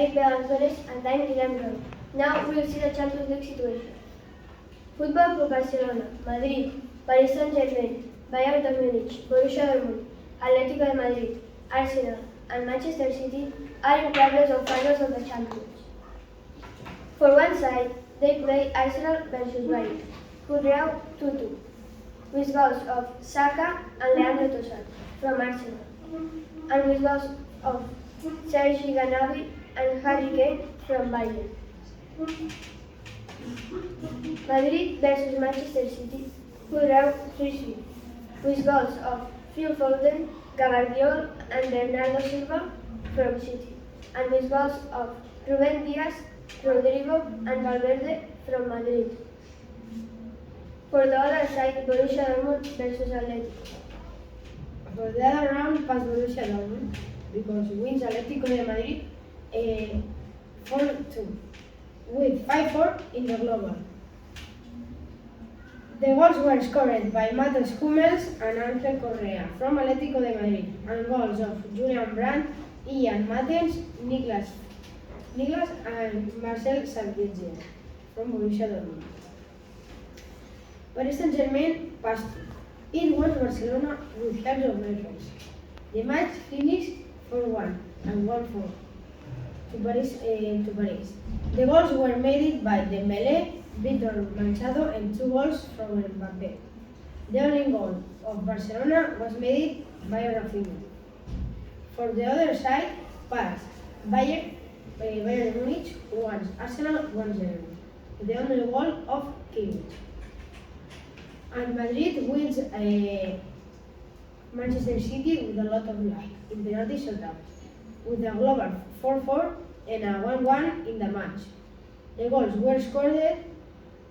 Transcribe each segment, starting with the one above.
David Belancones and I'm Guillem Roy. Now we will see the Champions League situation. Football for Barcelona, Madrid, Paris Saint-Germain, Bayern Munich, Borussia Dortmund, Atlético de Madrid, Arsenal and Manchester City are in progress of finals of the Champions. For one side, they play Arsenal versus Bayern, who draw 2-2, with goals of Saka and Leandro Trossard from Arsenal, and with goals of Serge Gnabry and Harry Kane from Bayern. Madrid versus Manchester City, who draw 3-3, with goals of Phil Foden, Gvardiol and Bernardo Silva from City, and with goals of Rúben Dias, Rodrigo and Valverde from Madrid. For the other side, Borussia Dortmund versus Atletico. For the other round, pass Borussia Dortmund because wins Atlético de Madrid 4-2 with 5-4 in the global. The goals were scored by Matheus Hummels and Ángel Correa from Atlético de Madrid, and goals of Julian Brandt, Ian Matheus, Niklas and Marcel Sabitzer from Borussia Dortmund. Paris Saint-Germain passed. It was Barcelona with help of referees. The match finished 4-1 and 1-4 to Paris. The goals were made by Dembélé, Vítor Machado and 2 goals from Mbappé. The only goal of Barcelona was made by Rafinha. For the other side, passed Bayern Munich 1, Arsenal 1-0. The only goal of Kimmich. And Madrid wins Manchester City with a lot of luck in penalty shootout, with a global 4-4 and a 1-1 in the match. The goals were scored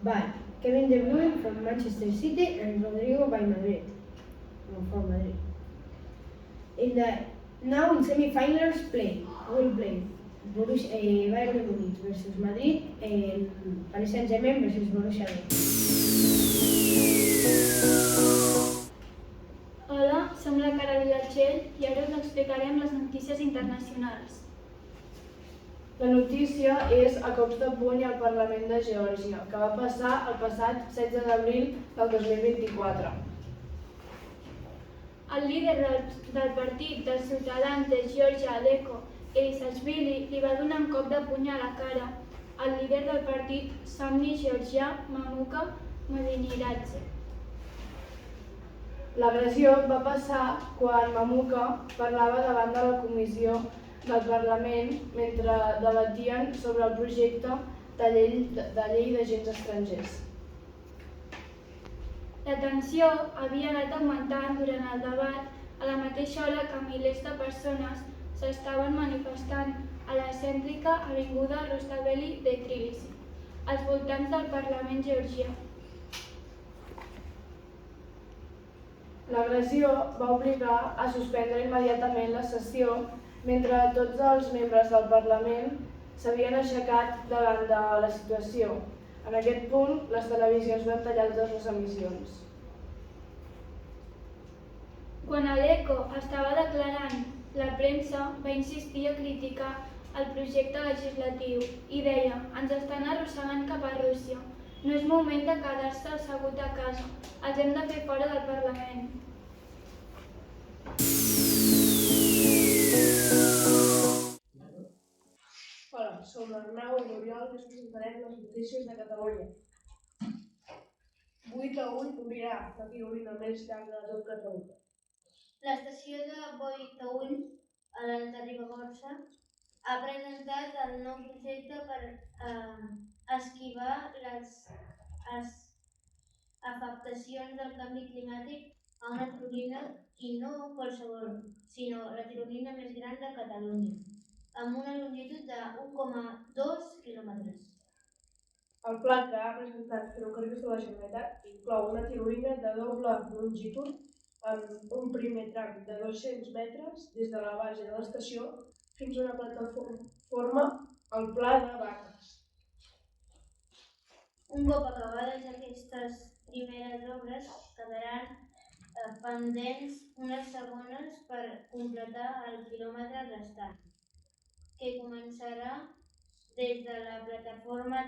by Kevin De Bruyne from Manchester City and Rodrigo by Madrid. For Madrid. Now in semi-finals will play Bayern Munich versus Madrid and Paris Saint-Germain versus Borussia Dortmund. Hola, som la Cara Vilatxell i ara us explicarem les notícies internacionals. La notícia és a cops de puny al Parlament de Geòrgia, que va passar el passat 16 d'abril del 2024. El líder del partit dels ciutadans de Geòrgia, Aleko Elisashvili, li va donar un cop de puny a la cara al líder del partit Somni georgià, Mamuka Mediniradze. L'agressió va passar quan Mamuka parlava davant de la comissió del Parlament mentre debatien sobre el projecte de llei d'agents estrangers. La tensió havia anat augmentant durant el debat a la mateixa hora que milers de persones s'estaven manifestant a la cèntrica avinguda Rustaveli de Tbilisi, als voltants del Parlament georgià. L'agressió va obligar a suspendre immediatament la sessió mentre tots els membres del Parlament s'havien aixecat davant de la situació. En aquest punt, les televisions van tallar totes les emissions. Quan Aleko estava declarant, la premsa va insistir a criticar el projecte legislatiu i deia: ens estan arrossegant cap a Rússia. No és moment de quedar-se assegut a casa, els hem de fer fora del Parlament. Hola, som l'Arnau i l'Oriol i us presentarem les notícies de Catalunya. 8-1 obrirà la tirolina més llarga de tot Catalunya. L'estació de Boitaüll, a l'Alt de Ribagorça, ha presentat el nou projecte per esquivar les afectacions del canvi climàtic a una tirolina, i no qualsevol, sinó la tirolina més gran de Catalunya, amb una longitud de 1,2 quilòmetres. El pla que ha presentat Ferrocarrils de la Generalitat inclou una tirolina de doble longitud amb un primer tram de 200 metres des de la base de l'estació fins a una plataforma al Pla de Vaques. Un cop acabades aquestes primeres obres, quedaran pendents unes segones per completar el quilòmetre restant, que començarà des de la plataforma,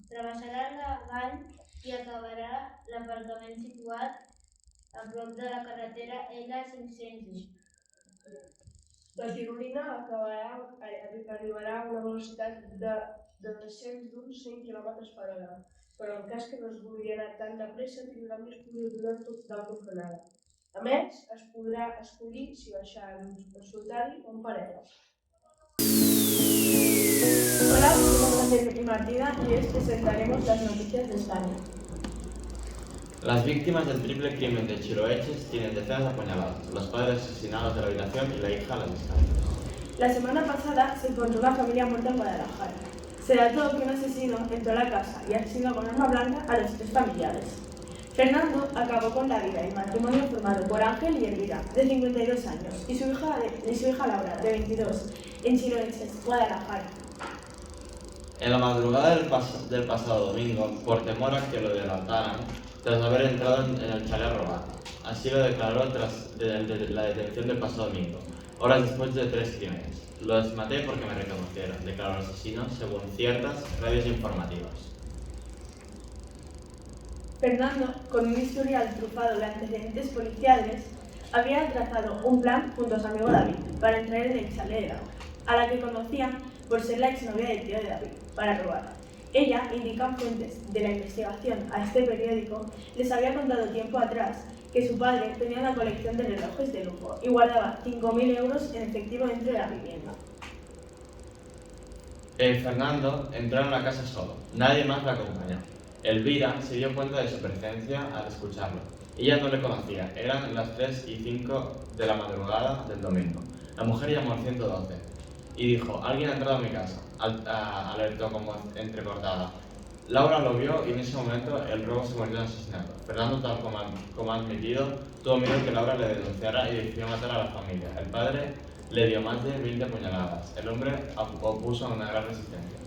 travessarà la vall i acabarà l'aparcament situat a prop de la carretera L500. La tirolina arribarà a una velocitat de descens d'uns 100 km per hora, però en cas que no es vulgui anar tan de pressa tindrà una possibilitat d'autofrenada. A més, es podrà escollir si baixar en solitari o en parella. Hola, somos Ángel y Martina y hoy os presentaremos las noticias de España. Las víctimas del triple crimen de Chiroeches tienen decenas de apuñalados, los padres asesinados de la habitación y la hija a las distancias. La semana pasada se encontró una familia muerta en Guadalajara. Se dató que un asesino entró a la casa y asesinó con arma blanca a los 3 familiares. Fernando acabó con la vida y matrimonio formado por Ángel y Elvira, de 52 años, y su hija Laura, de 22, en Chiroeches, Guadalajara. En la madrugada del pasado domingo, por temor a que lo delataran, tras haber entrado en el chalet robado. Así lo declaró tras la detención del pasado domingo, horas después de 3 crímenes. Los maté porque me reconocieron, declaró el asesino, según ciertas radios informativas. Fernando, con un historial trufado de antecedentes policiales, había trazado un plan junto a su amigo David para entrar en el chalet de Laura, a la que conocían por ser la exnovia del tío de David, para robarla. Ella, indican fuentes de la investigación a este periódico, les había contado tiempo atrás que su padre tenía una colección de relojes de lujo y guardaba 5.000 euros en efectivo dentro de la vivienda. Fernando entró en la casa solo, nadie más la acompañó. Elvira se dio cuenta de su presencia al escucharlo. Ella no le conocía, eran las 3:05 de la madrugada del domingo. La mujer llamó al 112 y dijo: "Alguien ha entrado a mi casa", alertó como entrecortada. Laura lo vio y en ese momento el robo se convirtió en asesinato. Fernando, tal como ha admitido, tuvo miedo que Laura le denunciara y decidió matar a la familia. El padre le dio más de 20 puñaladas. El hombre opuso una gran resistencia.